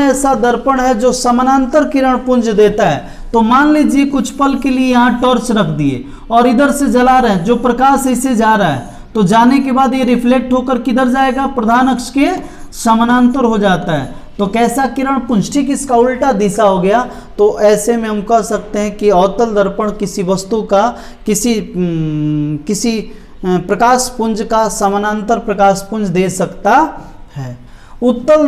ऐसा दर्पण है जो समानांतर किरण पुंज देता है। तो मान लीजिए कुछ पल के लिए यहाँ टॉर्च रख दिए और इधर से जला रहे हैं, जो प्रकाश ऐसे जा रहा है तो जाने के बाद ये रिफ्लेक्ट होकर किधर जाएगा, प्रधान अक्ष के समानांतर हो जाता है। तो कैसा किरण पुंज, ठीक इसका उल्टा दिशा हो गया। तो ऐसे में हम कह सकते हैं कि अवतल दर्पण किसी वस्तु का किसी प्रकाश पुंज का समानांतर प्रकाश पुंज दे सकता है। उत्तल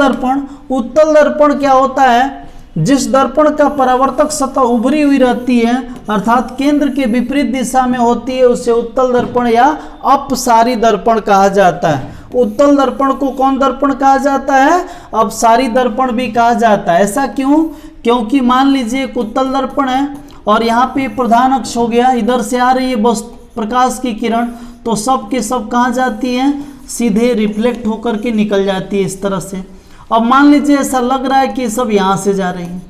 दर्पण क्या होता है, जिस दर्पण का परावर्तक सतह उभरी हुई रहती है अर्थात केंद्र के विपरीत दिशा में होती है, उसे उत्तल दर्पण या अपसारी दर्पण कहा जाता है। उत्तल दर्पण को कौन दर्पण कहा जाता है, अपसारी दर्पण भी कहा जाता है। ऐसा क्यों, क्योंकि मान लीजिए एक उत्तल दर्पण है और यहाँ पे प्रधान अक्ष हो गया, इधर से आ रही है प्रकाश की किरण, तो सब के सब कहाँ जाती है, सीधे रिफ्लेक्ट होकर के निकल जाती है इस तरह से। अब मान लीजिए ऐसा लग रहा है कि सब यहाँ से जा रही है,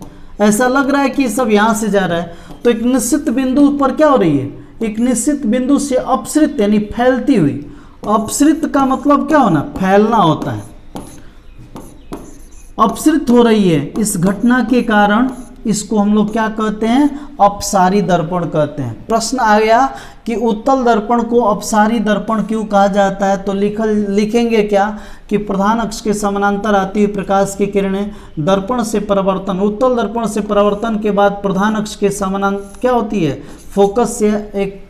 ऐसा लग रहा है कि सब यहाँ से जा रहा है, तो एक निश्चित बिंदु पर क्या हो रही है, एक निश्चित बिंदु से अपसृत यानी फैलती हुई। अपसृत का मतलब क्या होना, फैलना होता है। अपसृत हो रही है, इस घटना के कारण इसको हम लोग क्या कहते हैं, अपसारी दर्पण कहते हैं। प्रश्न आ गया कि उत्तल दर्पण को अपसारी दर्पण क्यों कहा जाता है, तो लिखेंगे क्या कि प्रधान अक्ष के समानांतर आती हुई प्रकाश की किरणें दर्पण से परावर्तन, उत्तल दर्पण से परावर्तन के बाद प्रधान अक्ष के समानांतर क्या होती है, फोकस से एक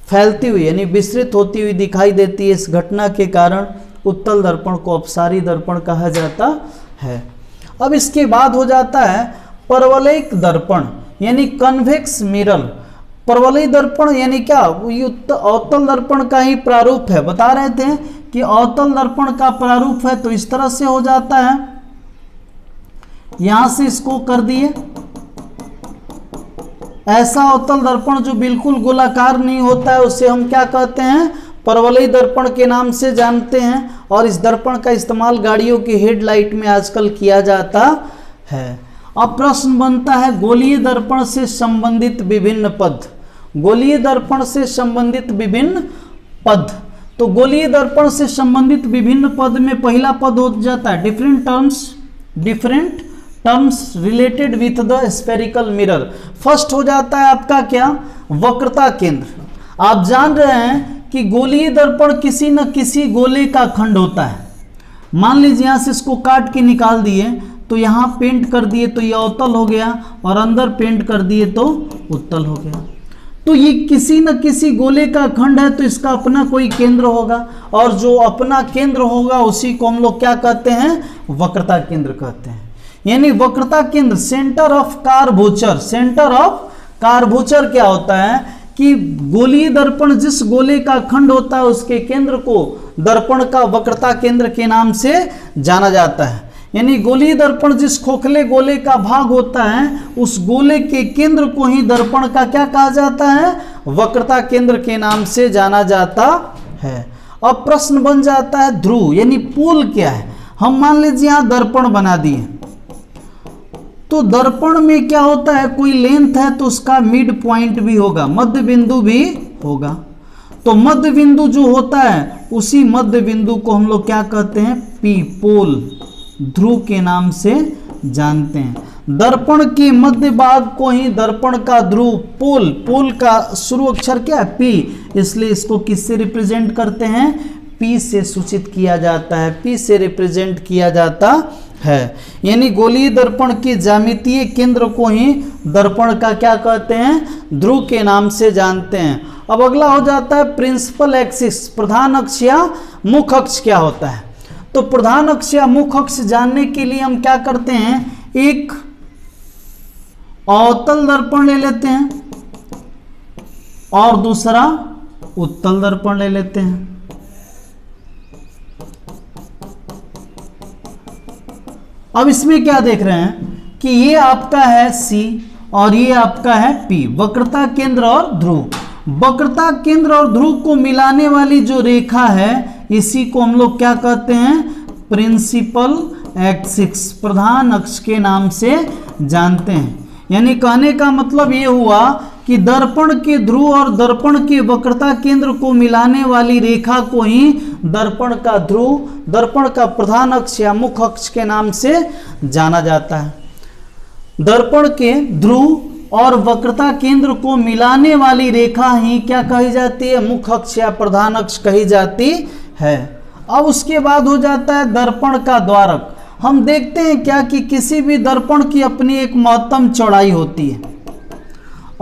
फैलती हुई यानी विस्तृत होती हुई दिखाई देती है। इस घटना के कारण उत्तल दर्पण को अपसारी दर्पण कहा जाता है। अब इसके बाद हो जाता है परवलयिक दर्पण यानी कन्वेक्स मिरर। परवलयिक दर्पण यानी क्या, अवतल दर्पण का ही प्रारूप है। बता रहे थे कि अवतल दर्पण का प्रारूप है, तो इस तरह से हो जाता है। यहां से इसको कर दिए, ऐसा अवतल दर्पण जो बिल्कुल गोलाकार नहीं होता है उसे हम क्या कहते हैं, परवलयिक दर्पण के नाम से जानते हैं। और इस दर्पण का इस्तेमाल गाड़ियों की हेडलाइट में आजकल किया जाता है। अब प्रश्न बनता है गोलीय दर्पण से संबंधित विभिन्न पद। गोलीय दर्पण से संबंधित विभिन्न पद, तो गोलीय दर्पण से संबंधित विभिन्न पद में पहला पद हो जाता है different terms related with the spherical mirror. First हो जाता है आपका क्या, वक्रता केंद्र। आप जान रहे हैं कि गोलीय दर्पण किसी न किसी गोले का खंड होता है। मान लीजिए यहां से इसको काट के निकाल दिए तो यहाँ पेंट कर दिए तो ये अवतल हो गया, और अंदर पेंट कर दिए तो उत्तल हो गया। तो ये किसी न किसी गोले का खंड है, तो इसका अपना कोई केंद्र होगा, और जो अपना केंद्र होगा उसी को हम लोग क्या कहते हैं, वक्रता केंद्र कहते हैं। यानी वक्रता केंद्र सेंटर ऑफ कार्बोचर। सेंटर ऑफ कार्बोचर क्या होता है कि गोलीय दर्पण जिस गोले का खंड होता है उसके केंद्र को दर्पण का वक्रता केंद्र के नाम से जाना जाता है। यानी गोलीय दर्पण जिस खोखले गोले का भाग होता है उस गोले के केंद्र को ही दर्पण का क्या कहा जाता है, वक्रता केंद्र के नाम से जाना जाता है। अब प्रश्न बन जाता है ध्रुव यानी पोल क्या है। हम मान लीजिए यहां दर्पण बना दिए, तो दर्पण में क्या होता है, कोई लेंथ है तो उसका मिड पॉइंट भी होगा, मध्य बिंदु भी होगा। तो मध्य बिंदु जो होता है उसी मध्य बिंदु को हम लोग क्या कहते हैं, पी, पोल, ध्रुव के नाम से जानते हैं। दर्पण के मध्य भाग को ही दर्पण का ध्रुव, पोल का शुरू अक्षर क्या है, पी, इसलिए इसको किससे रिप्रेजेंट करते हैं, पी से सूचित किया जाता है, पी से रिप्रेजेंट किया जाता है। यानी गोलीय दर्पण के ज्यामितीय केंद्र को ही दर्पण का क्या कहते हैं, ध्रुव के नाम से जानते हैं। अब अगला हो जाता है प्रिंसिपल एक्सिस, प्रधान अक्ष या मुख्य अक्ष क्या होता है। तो प्रधान अक्ष या मुख्य अक्ष जानने के लिए हम क्या करते हैं, एक अवतल दर्पण ले लेते हैं और दूसरा उत्तल दर्पण ले लेते हैं। अब इसमें क्या देख रहे हैं कि ये आपका है C और ये आपका है P, वक्रता केंद्र और ध्रुव। वक्रता केंद्र और ध्रुव को मिलाने वाली जो रेखा है इसी को हम लोग क्या कहते हैं, प्रिंसिपल एक्सिस, प्रधान अक्ष के नाम से जानते हैं। यानी कहने का मतलब ये हुआ कि दर्पण के ध्रुव और दर्पण के वक्रता केंद्र को मिलाने वाली रेखा को ही दर्पण का ध्रुव, दर्पण का प्रधान अक्ष या मुख्य अक्ष के नाम से जाना जाता है। दर्पण के ध्रुव और वक्रता केंद्र को मिलाने वाली रेखा ही क्या कही जाती है? मुख्य अक्ष या प्रधान अक्ष कही जाती है। अब उसके बाद हो जाता है दर्पण का द्वारक। हम देखते हैं क्या कि किसी भी दर्पण की अपनी एक महत्तम चौड़ाई होती है,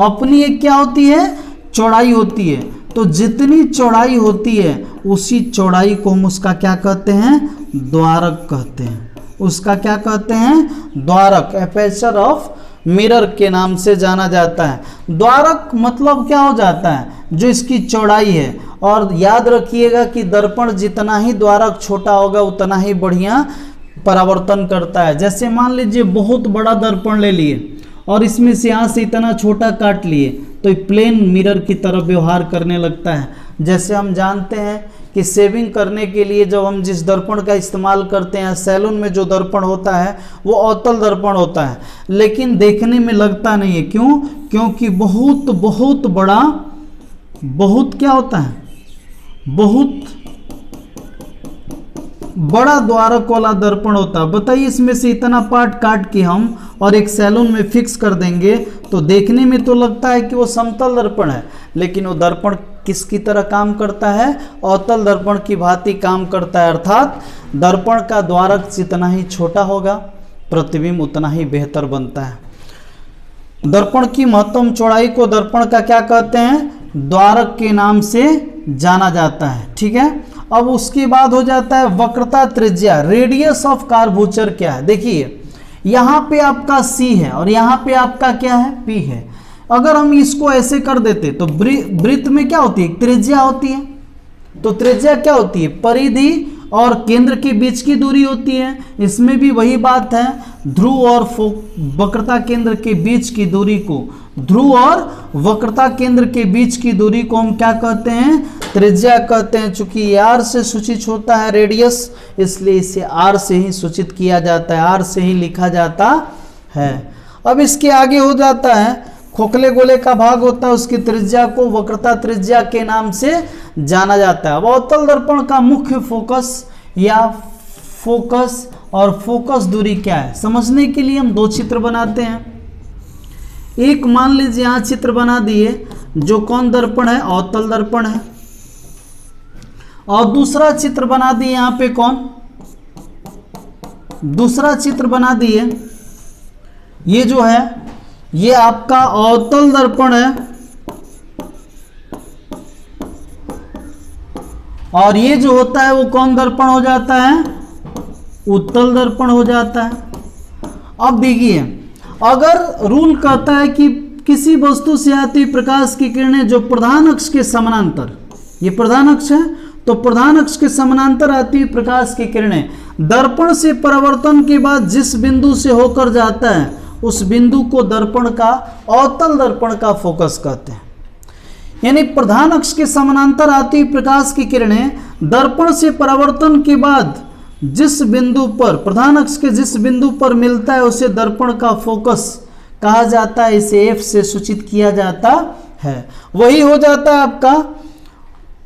अपनी एक क्या होती है? चौड़ाई होती है। तो जितनी चौड़ाई होती है उसी चौड़ाई को हम उसका क्या कहते हैं? द्वारक कहते हैं। उसका क्या कहते हैं? द्वारक, एपर्चर ऑफ मिरर के नाम से जाना जाता है। द्वारक मतलब क्या हो जाता है? जो इसकी चौड़ाई है। और याद रखिएगा कि दर्पण जितना ही द्वारक छोटा होगा उतना ही बढ़िया परावर्तन करता है। जैसे मान लीजिए बहुत बड़ा दर्पण ले लिए और इसमें से यहाँ से इतना छोटा काट लिए तो ये प्लेन मिरर की तरह व्यवहार करने लगता है। जैसे हम जानते हैं कि शेविंग करने के लिए जब हम जिस दर्पण का इस्तेमाल करते हैं, सैलून में जो दर्पण होता है वो अवतल दर्पण होता है, लेकिन देखने में लगता नहीं है। क्यों? क्योंकि बहुत बड़ा, बहुत क्या होता है? बहुत बड़ा द्वारक वाला दर्पण होता है। बताइए, इसमें से इतना पार्ट काट के हम और एक सैलून में फिक्स कर देंगे तो देखने में तो लगता है कि वो समतल दर्पण है, लेकिन वो दर्पण किसकी तरह काम करता है? अवतल दर्पण की भांति काम करता है। अर्थात दर्पण का द्वारक जितना ही छोटा होगा प्रतिबिंब उतना ही बेहतर बनता है। दर्पण की महत्तम चौड़ाई को दर्पण का क्या कहते हैं? द्वारक के नाम से जाना जाता है। ठीक है। अब उसके बाद हो जाता है वक्रता त्रिज्या, रेडियस ऑफ कार्बूचर क्या है? देखिए यहाँ पे आपका C है और यहाँ पे आपका क्या है? P है। अगर हम इसको ऐसे कर देते तो वृत्त में क्या होती है? त्रिज्या होती है। तो त्रिज्या क्या होती है? परिधि और केंद्र के बीच की दूरी होती है। इसमें भी वही बात है, ध्रुव और वक्रता केंद्र के बीच की दूरी को, ध्रुव और वक्रता केंद्र के बीच की दूरी को हम क्या कहते हैं? त्रिज्या कहते हैं। चूंकि ये r से सूचित होता है रेडियस, इसलिए इसे r से ही सूचित किया जाता है, r से ही लिखा जाता है। अब इसके आगे हो जाता है खोखले गोले का भाग होता है, उसकी त्रिज्या को वक्रता त्रिज्या के नाम से जाना जाता है। अब अवतल दर्पण का मुख्य फोकस या फोकस और फोकस दूरी क्या है? समझने के लिए हम दो चित्र बनाते हैं। एक मान लीजिए यहाँ चित्र बना दिए, जो कौन दर्पण है? अवतल दर्पण है। और दूसरा चित्र बना दिए यहाँ पे कौन? दूसरा चित्र बना दिए, ये जो है ये आपका अवतल दर्पण है और ये जो होता है वो कौन दर्पण हो जाता है? उत्तल दर्पण हो जाता है। अब देखिए, अगर रूल कहता है कि किसी वस्तु से आती प्रकाश की किरणें जो प्रधान अक्ष के समानांतर, ये प्रधान अक्ष है, तो प्रधान अक्ष के समानांतर आती हुई प्रकाश की किरणें दर्पण से परावर्तन के बाद जिस बिंदु से होकर जाता है उस बिंदु को दर्पण का, अवतल दर्पण का फोकस कहते हैं। यानी प्रधान अक्ष के समानांतर आती हुई प्रकाश की किरणें दर्पण से परावर्तन के बाद जिस बिंदु पर, प्रधान अक्ष के जिस बिंदु पर मिलता है उसे दर्पण का फोकस कहा जाता है। इसे F से सूचित किया जाता है। वही हो जाता है आपका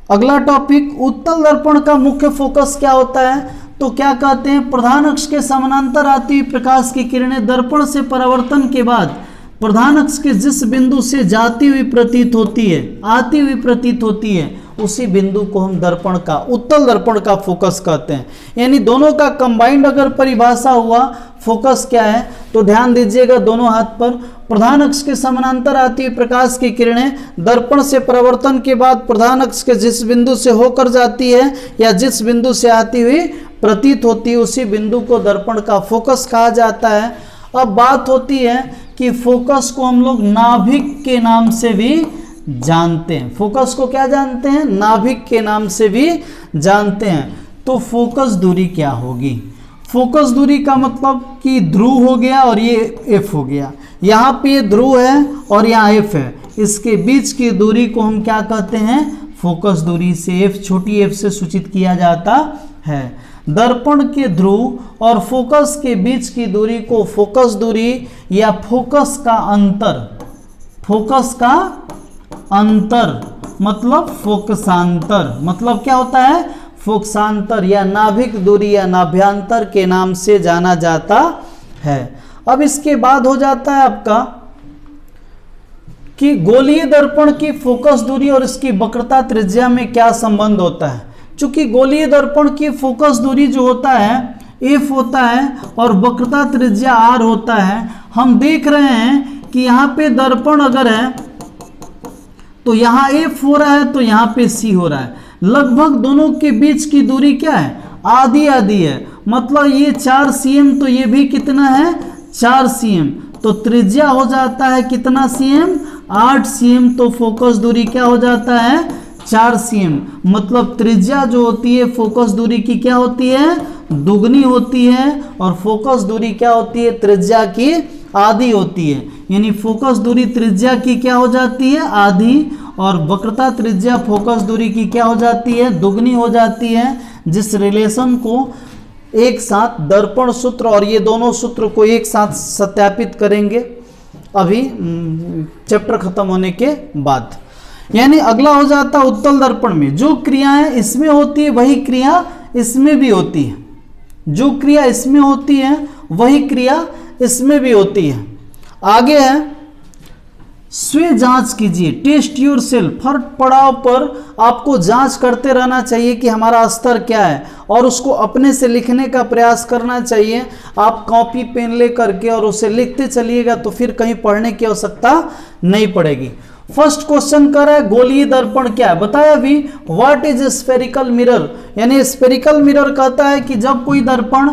अगला टॉपिक, उत्तल दर्पण का मुख्य फोकस क्या होता है? तो क्या कहते हैं? प्रधान अक्ष के समानांतर आती हुई प्रकाश की किरणें दर्पण से परावर्तन के बाद प्रधान अक्ष के जिस बिंदु से जाती हुई प्रतीत होती है, आती हुई प्रतीत होती है, उसी बिंदु को हम दर्पण का, उत्तल दर्पण का फोकस कहते हैं। यानी दोनों का कंबाइंड अगर परिभाषा हुआ फोकस क्या है तो ध्यान दीजिएगा दोनों हाथ पर। प्रधान अक्ष के समानांतर आती हुई प्रकाश की किरणें दर्पण से परावर्तन के बाद प्रधान अक्ष के जिस बिंदु से होकर जाती है या जिस बिंदु से आती हुई प्रतीत होती है उसी बिंदु को दर्पण का फोकस कहा जाता है। अब बात होती है कि फोकस को हम लोग नाभिक के नाम से भी जानते हैं। फोकस को क्या जानते हैं? नाभिक के नाम से भी जानते हैं। तो फोकस दूरी क्या होगी? फोकस दूरी का मतलब कि ध्रुव हो गया और ये एफ हो गया, यहाँ पे ये ध्रुव है और यहाँ एफ है, इसके बीच की दूरी को हम क्या कहते हैं? फोकस दूरी से एफ, छोटी एफ से सूचित किया जाता है। दर्पण के ध्रुव और फोकस के बीच की दूरी को फोकस दूरी या फोकस का अंतर, फोकस का अंतर मतलब फोकसांतर, मतलब क्या होता है, फोकसांतर या नाभिक दूरी या नाभ्यांतर के नाम से जाना जाता है। अब इसके बाद हो जाता है आपका कि गोलीय दर्पण की फोकस दूरी और इसकी वक्रता त्रिज्या में क्या संबंध होता है। चूंकि गोलीय दर्पण की फोकस दूरी जो होता है f होता है और वक्रता त्रिज्या r होता है, हम देख रहे हैं कि यहाँ पे दर्पण अगर है तो यहाँ f हो रहा है तो यहाँ पे c हो रहा है, लगभग दोनों के बीच की दूरी क्या है, आधी आधी है, मतलब ये 4 cm तो ये भी कितना है 4 cm, तो त्रिज्या हो जाता है कितना cm 8 cm, तो फोकस दूरी क्या हो जाता है 4 cm, मतलब त्रिज्या जो होती है फोकस दूरी की क्या होती है दुगनी होती है और फोकस दूरी क्या होती है त्रिज्या की आधी होती है, यानी फोकस दूरी त्रिज्या की क्या हो जाती है आधी और वक्रता त्रिज्या फोकस दूरी की क्या हो जाती है दुगनी हो जाती है, जिस रिलेशन को एक साथ दर्पण सूत्र और ये दोनों सूत्र को एक साथ सत्यापित करेंगे अभी चैप्टर खत्म होने के बाद। यानी अगला हो जाता है उत्तल दर्पण में जो क्रियाएं इसमें होती है वही क्रिया इसमें भी होती है, जो क्रिया इसमें होती है वही क्रिया इसमें भी होती है। आगे है स्वयं जांच कीजिए, टेस्ट योर सेल्फ, हर पड़ाव पर आपको जांच करते रहना चाहिए कि हमारा स्तर क्या है और उसको अपने से लिखने का प्रयास करना चाहिए। आप कॉपी पेन ले करके और उसे लिखते चलिएगा तो फिर कहीं पढ़ने की आवश्यकता नहीं पड़ेगी। फर्स्ट क्वेश्चन कर रहा है गोलीय दर्पण क्या है, बताया अभी व्हाट इज स्फेरिकल मिरर, यानी स्फेरिकल मिरर कहता है कि जब कोई दर्पण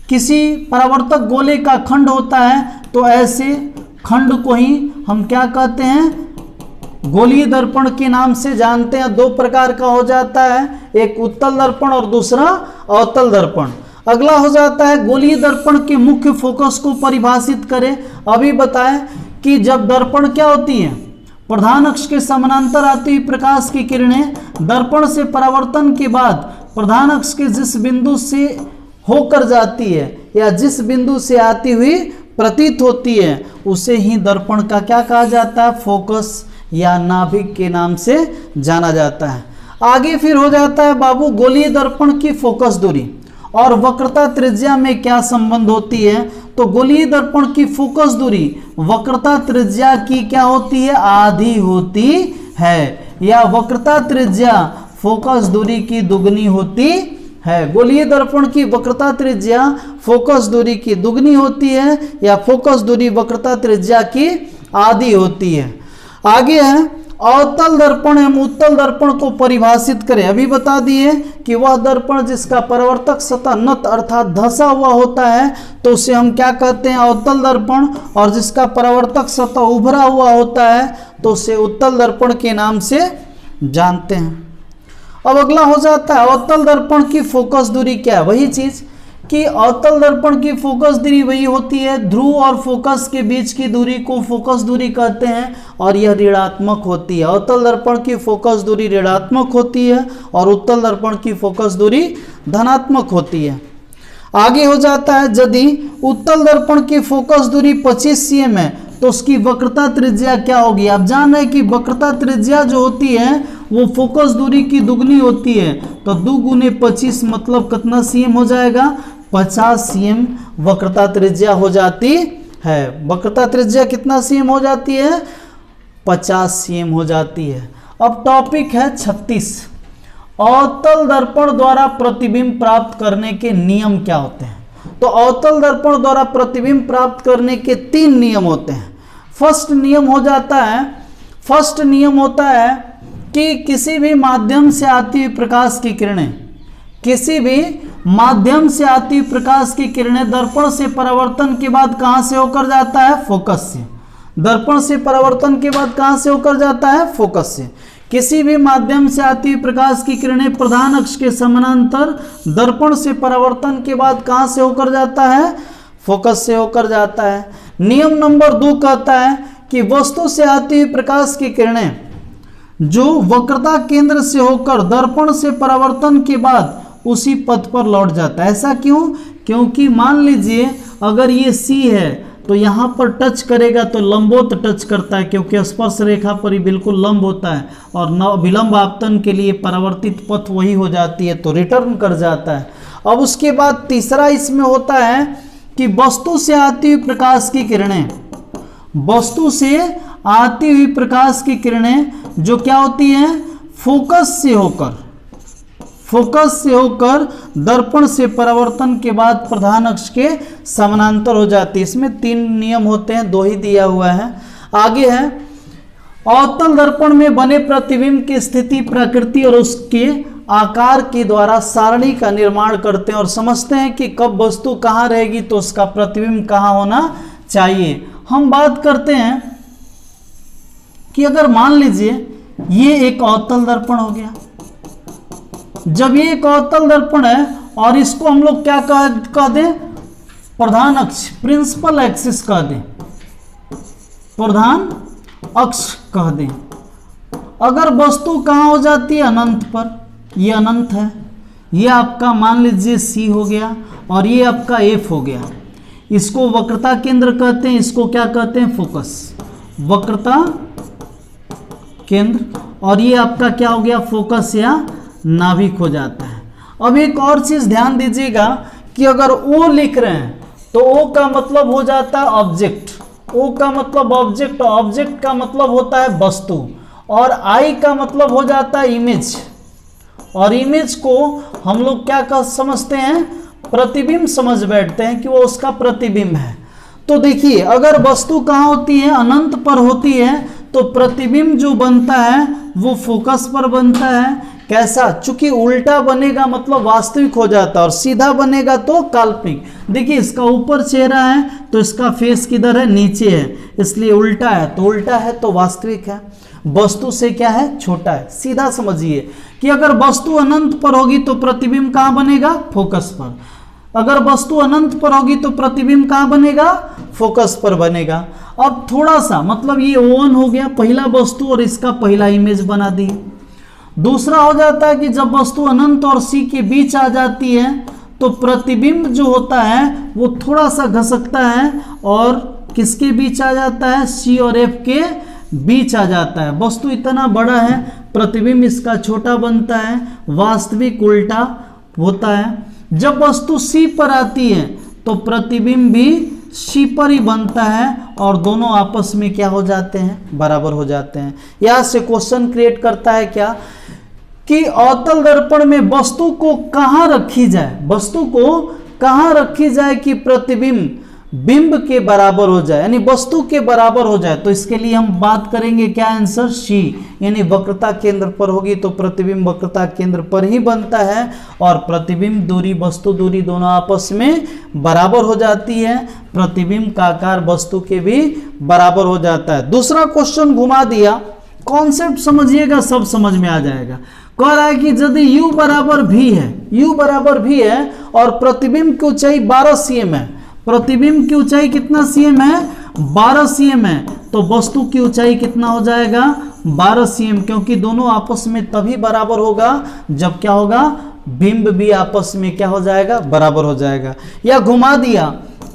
किसी परावर्तक गोले का खंड होता है तो ऐसे खंड को ही हम क्या कहते हैं गोलीय दर्पण के नाम से जानते हैं। दो प्रकार का हो जाता है, एक उत्तल दर्पण और दूसरा अवतल दर्पण। अगला हो जाता है गोलीय दर्पण के मुख्य फोकस को परिभाषित करें। अभी बताएं कि जब दर्पण क्या होती है प्रधान अक्ष के समानांतर आती हुई प्रकाश की किरणें दर्पण से परावर्तन के बाद प्रधान अक्ष के जिस बिंदु से होकर जाती है या जिस बिंदु से आती हुई प्रतीत होती है उसे ही दर्पण का क्या कहा जाता है फोकस या नाभिक के नाम से जाना जाता है। आगे फिर हो जाता है बाबू गोलीय दर्पण की फोकस दूरी और वक्रता त्रिज्या में क्या संबंध होती है। तो गोलीय दर्पण की फोकस दूरी वक्रता त्रिज्या की क्या होती है आधी होती है या वक्रता त्रिज्या फोकस दूरी की दुगनी होती है। गोलीय दर्पण की वक्रता त्रिज्या फोकस दूरी की दुगनी होती है या फोकस दूरी वक्रता त्रिज्या की आधी होती है। आगे है अवतल दर्पण एवं उत्तल दर्पण को परिभाषित करें। अभी बता दिए कि वह दर्पण जिसका परावर्तक सतह नत अर्थात धंसा हुआ होता है तो उसे हम क्या कहते हैं अवतल दर्पण, और जिसका परावर्तक सतह उभरा हुआ होता है तो उसे उत्तल दर्पण के नाम से जानते हैं। अब अगला हो जाता है अवतल दर्पण की फोकस दूरी क्या है। वही चीज कि अवतल दर्पण की फोकस दूरी वही होती है ध्रुव और फोकस के बीच की दूरी को फोकस दूरी कहते हैं और यह ऋणात्मक होती है। अवतल दर्पण की फोकस दूरी ऋणात्मक होती है और उत्तल दर्पण की फोकस दूरी धनात्मक होती है। आगे हो जाता है यदि उत्तल दर्पण की फोकस दूरी 25 cm है तो उसकी वक्रता त्रिज्या क्या होगी। आप जान रहे हैं कि वक्रता त्रिज्या जो होती है वो फोकस दूरी की दुगनी होती है, तो 2 गुने 25 मतलब कितना cm हो जाएगा 50 cm वक्रता त्रिज्या हो जाती है। वक्रता त्रिज्या कितना cm हो जाती है 50 cm हो जाती है। अब टॉपिक है 36 अवतल दर्पण द्वारा प्रतिबिंब प्राप्त करने के नियम क्या होते हैं। तो अवतल दर्पण द्वारा प्रतिबिंब प्राप्त करने के 3 नियम होते हैं। फर्स्ट नियम होता है कि किसी भी माध्यम से आती हुई प्रकाश की किरणें दर्पण से परावर्तन के बाद कहां से होकर जाता है फोकस से। दर्पण से परावर्तन के बाद कहां से होकर जाता है फोकस से। किसी भी माध्यम से आती हुई प्रकाश की किरणें प्रधान अक्ष के समानांतर दर्पण से परावर्तन के बाद कहां से होकर जाता है फोकस से होकर जाता है। नियम नंबर 2 कहता है कि वस्तु से आती हुई प्रकाश की किरणें जो वक्रता केंद्र से होकर दर्पण से परावर्तन के बाद उसी पथ पर लौट जाता है। ऐसा क्यों? क्योंकि मान लीजिए अगर ये C है तो यहाँ पर टच करेगा तो लंबवत टच करता है, क्योंकि स्पर्श रेखा पर ही बिल्कुल लंब होता है, और विलंब आपतन के लिए परावर्तित पथ वही हो जाती है, तो रिटर्न कर जाता है। अब उसके बाद तीसरा इसमें होता है कि वस्तु से आती हुई प्रकाश की किरणें, वस्तु से आती हुई प्रकाश की किरणें जो क्या होती हैं, फोकस से होकर दर्पण से परावर्तन के बाद प्रधान अक्ष के समानांतर हो जाती है। इसमें 3 नियम होते हैं, 2 ही दिया हुआ है। आगे है, अवतल दर्पण में बने प्रतिबिंब की स्थिति, प्रकृति और उसके आकार के द्वारा सारणी का निर्माण करते हैं और समझते हैं कि कब वस्तु कहाँ रहेगी तो उसका प्रतिबिंब कहाँ होना चाहिए। हम बात करते हैं कि अगर मान लीजिए ये एक अवतल दर्पण हो गया, जब ये एक अवतल दर्पण है और इसको हम लोग क्या कह दें, प्रधान अक्ष, प्रिंसिपल एक्सिस कह दें, प्रधान अक्ष कह दें। अगर वस्तु कहाँ हो जाती है, अनंत पर, ये अनंत है, ये आपका मान लीजिए C हो गया और ये आपका F हो गया, इसको वक्रता केंद्र कहते हैं, इसको क्या कहते हैं, फोकस, वक्रता केंद्र, और ये आपका क्या हो गया, फोकस या नाभिक हो जाता है। अब एक और चीज ध्यान दीजिएगा कि अगर O लिख रहे हैं तो O का मतलब हो जाता है ऑब्जेक्ट, O का मतलब ऑब्जेक्ट, ऑब्जेक्ट का मतलब होता है वस्तु, और I का मतलब हो जाता है इमेज, और इमेज को हम लोग क्या कर समझते हैं, प्रतिबिंब समझ बैठते हैं कि वो उसका प्रतिबिंब है। तो देखिए अगर वस्तु कहाँ होती है, अनंत पर होती है, तो प्रतिबिंब जो बनता है वो फोकस पर बनता है। कैसा, चूंकि उल्टा बनेगा मतलब वास्तविक हो जाता है और सीधा बनेगा तो काल्पनिक। देखिए इसका ऊपर चेहरा है तो इसका फेस किधर है, नीचे है, इसलिए उल्टा है, तो उल्टा है तो वास्तविक है, वस्तु से क्या है, छोटा है। सीधा समझिए कि अगर वस्तु अनंत पर होगी तो प्रतिबिंब कहाँ बनेगा, फोकस पर। अगर वस्तु अनंत पर होगी तो प्रतिबिंब कहाँ बनेगा, फोकस पर बनेगा। अब थोड़ा सा मतलब ये O1 हो गया, पहला वस्तु और इसका पहला इमेज बना दी। दूसरा हो जाता है कि जब वस्तु अनंत और C के बीच आ जाती है तो प्रतिबिंब जो होता है वो थोड़ा सा घसकता है और किसके बीच आ जाता है, C और F के बीच आ जाता है। वस्तु इतना बड़ा है, प्रतिबिंब इसका छोटा बनता है, वास्तविक उल्टा होता है। जब वस्तु C पर आती है तो प्रतिबिंब भी C पर ही बनता है और दोनों आपस में क्या हो जाते हैं, बराबर हो जाते हैं। यहाँ से क्वेश्चन क्रिएट करता है क्या कि अवतल दर्पण में वस्तु को कहाँ रखी जाए, वस्तु को कहाँ रखी जाए कि प्रतिबिंब बिंब के बराबर हो जाए, यानी वस्तु के बराबर हो जाए। तो इसके लिए हम बात करेंगे क्या, आंसर C, यानी वक्रता केंद्र पर होगी तो प्रतिबिंब वक्रता केंद्र पर ही बनता है और प्रतिबिंब दूरी, वस्तु दूरी दोनों आपस में बराबर हो जाती है, प्रतिबिंब का आकार वस्तु के भी बराबर हो जाता है। दूसरा क्वेश्चन घुमा दिया, कॉन्सेप्ट समझिएगा, सब समझ में आ जाएगा। कह रहा है कि यदि U बराबर V है, U बराबर V है और प्रतिबिंब की ऊंचाई 12 cm है, प्रतिबिंब की ऊंचाई कितना cm है, 12 cm है, तो वस्तु की ऊंचाई कितना हो जाएगा, 12 cm, क्योंकि दोनों आपस में तभी बराबर होगा जब क्या होगा, बिंब भी आपस में क्या हो जाएगा, बराबर हो जाएगा। या घुमा दिया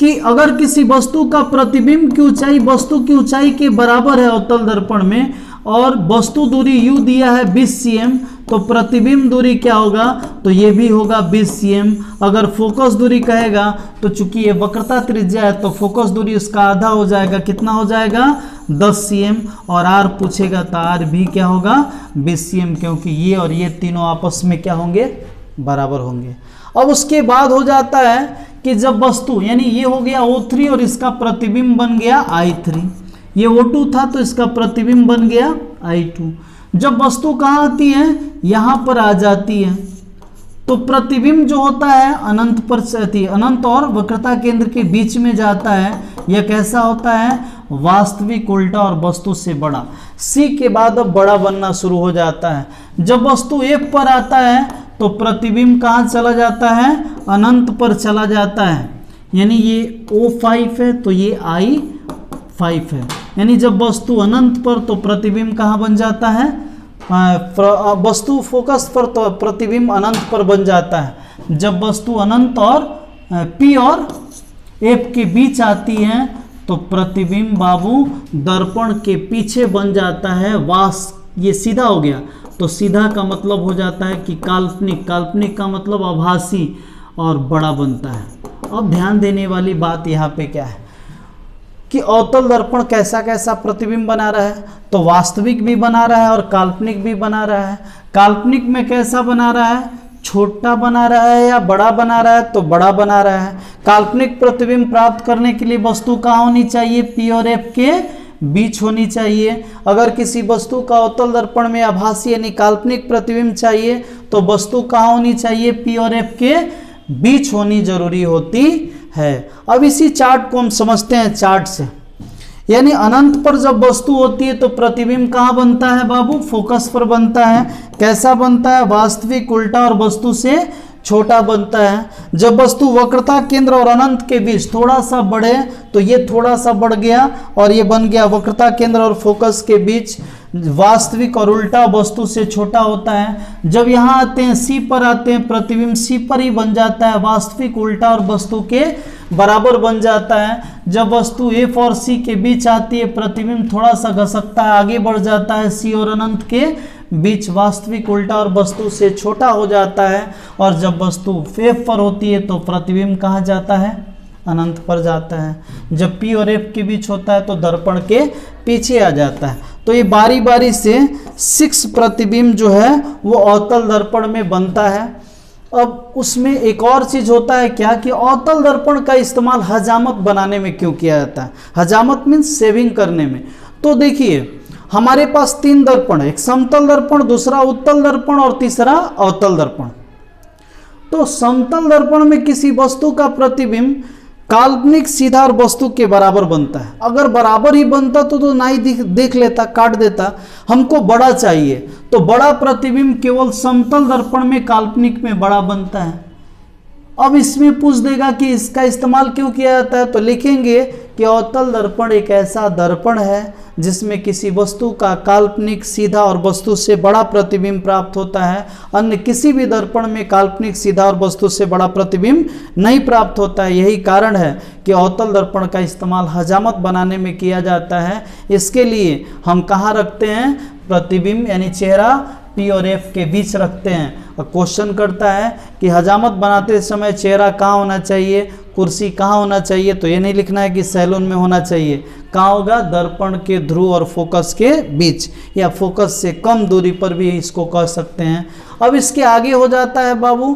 कि अगर किसी वस्तु का प्रतिबिंब की ऊंचाई वस्तु की ऊंचाई के बराबर है अवतल दर्पण में और वस्तु दूरी U दिया है 20 cm, तो प्रतिबिंब दूरी क्या होगा, तो ये भी होगा 20 cm। अगर फोकस दूरी कहेगा तो चूंकि ये वक्रता त्रिज्या है तो फोकस दूरी उसका आधा हो जाएगा, कितना हो जाएगा, 10 cm, और R पूछेगा तो R भी क्या होगा, 20 cm, क्योंकि ये और ये तीनों आपस में क्या होंगे, बराबर होंगे। अब उसके बाद हो जाता है कि जब वस्तु, यानी ये हो गया O3 और इसका प्रतिबिंब बन गया I3, ये O2 था तो इसका प्रतिबिंब बन गया I2। जब वस्तु कहाँ आती है, यहाँ पर आ जाती है, तो प्रतिबिंब जो होता है अनंत पर आती है, अनंत और वक्रता केंद्र के बीच में जाता है। यह कैसा होता है, वास्तविक उल्टा और वस्तु से बड़ा। C के बाद अब बड़ा बनना शुरू हो जाता है। जब वस्तु F पर आता है तो प्रतिबिंब कहाँ चला जाता है, अनंत पर चला जाता है, यानी ये O5 है तो ये I5 है, यानी जब वस्तु अनंत पर तो प्रतिबिंब कहाँ बन जाता है, वस्तु फोकस पर तो प्रतिबिंब अनंत पर बन जाता है। जब वस्तु अनंत और P और F के बीच आती है तो प्रतिबिंब बाबू दर्पण के पीछे बन जाता है। ये सीधा हो गया, तो सीधा का मतलब हो जाता है कि काल्पनिक, काल्पनिक का मतलब आभासी और बड़ा बनता है। अब ध्यान देने वाली बात यहाँ पे क्या है कि अवतल दर्पण कैसा कैसा प्रतिबिंब बना रहा है, तो वास्तविक भी बना रहा है और काल्पनिक भी बना रहा है। काल्पनिक में कैसा बना रहा है, छोटा बना रहा है या बड़ा बना रहा है, तो बड़ा बना रहा है। काल्पनिक प्रतिबिंब प्राप्त करने के लिए वस्तु कहाँ होनी चाहिए, पी और एफ के बीच होनी चाहिए। अगर किसी वस्तु का अवतल दर्पण में आभासी यानी काल्पनिक प्रतिबिंब चाहिए तो वस्तु कहाँ होनी चाहिए, पी और एफ के बीच होनी जरूरी होती है। अब इसी चार्ट को हम समझते हैं चार्ट से, यानी अनंत पर जब वस्तु होती है तो प्रतिबिंब कहाँ बनता है बाबू, फोकस पर बनता है। कैसा बनता है, वास्तविक, उल्टा और वस्तु से छोटा बनता है। जब वस्तु वक्रता केंद्र और अनंत के बीच थोड़ा सा बढ़े तो ये थोड़ा सा बढ़ गया और ये बन गया वक्रता केंद्र और फोकस के बीच वास्तविक, और उल्टा वस्तु से छोटा होता है। जब यहाँ आते हैं सी पर आते हैं, प्रतिबिंब सी पर ही बन जाता है, वास्तविक, उल्टा और वस्तु के बराबर बन जाता है। जब वस्तु एफ और सी के बीच आती है प्रतिबिंब थोड़ा सा घसकता है, आगे बढ़ जाता है सी और अनंत के बीच, वास्तविक, उल्टा और वस्तु से छोटा हो जाता है। और जब वस्तु एफ पर होती है तो प्रतिबिंब कहाँ जाता है, अनंत पर जाता है। जब पी और एफ के बीच होता है तो दर्पण के पीछे आ जाता है। तो ये बारी बारी से 6 प्रतिबिंब जो है वो अवतल दर्पण में बनता है। अब उसमें एक और चीज होता है क्या कि अवतल दर्पण का इस्तेमाल हजामत बनाने में क्यों किया जाता है। हजामत मीन्स सेविंग करने में। तो देखिए हमारे पास 3 दर्पण है, एक समतल दर्पण, दूसरा उत्तल दर्पण और तीसरा अवतल दर्पण। तो समतल दर्पण में किसी वस्तु का प्रतिबिंब काल्पनिक, सीधा और वस्तु के बराबर बनता है। अगर बराबर ही बनता तो ना ही देख लेता, काट देता। हमको बड़ा चाहिए तो बड़ा प्रतिबिंब केवल समतल दर्पण में काल्पनिक में बड़ा बनता है। अब इसमें पूछ देगा कि इसका इस्तेमाल क्यों किया जाता है, तो लिखेंगे कि अवतल दर्पण एक ऐसा दर्पण है जिसमें किसी वस्तु का काल्पनिक, सीधा और वस्तु से बड़ा प्रतिबिंब प्राप्त होता है। अन्य किसी भी दर्पण में काल्पनिक, सीधा और वस्तु से बड़ा प्रतिबिंब नहीं प्राप्त होता है। यही कारण है कि अवतल दर्पण का इस्तेमाल हजामत बनाने में किया जाता है। इसके लिए हम कहाँ रखते हैं, प्रतिबिंब यानी चेहरा पी और एफ के बीच रखते हैं। और क्वेश्चन करता है कि हजामत बनाते समय चेहरा कहाँ होना चाहिए, कुर्सी कहाँ होना चाहिए, तो ये नहीं लिखना है कि सैलून में होना चाहिए। कहाँ होगा, दर्पण के ध्रुव और फोकस के बीच, या फोकस से कम दूरी पर भी इसको कह सकते हैं। अब इसके आगे हो जाता है बाबू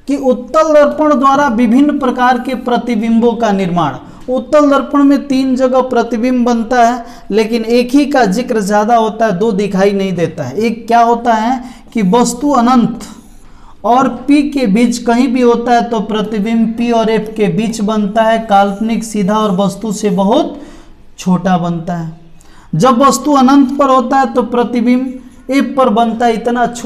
कि उत्तल दर्पण द्वारा विभिन्न प्रकार के प्रतिबिंबों का निर्माण। उत्तल दर्पण में 3 जगह प्रतिबिंब बनता है, लेकिन एक ही का जिक्र ज्यादा होता है, 2 दिखाई नहीं देता है। एक क्या होता है कि वस्तु अनंत और P के बीच कहीं भी होता है तो प्रतिबिंब P और F के बीच बनता है, काल्पनिक, सीधा और वस्तु से बहुत छोटा बनता है। जब वस्तु अनंत पर होता है तो प्रतिबिंब F पर बनता है, इतना छोटा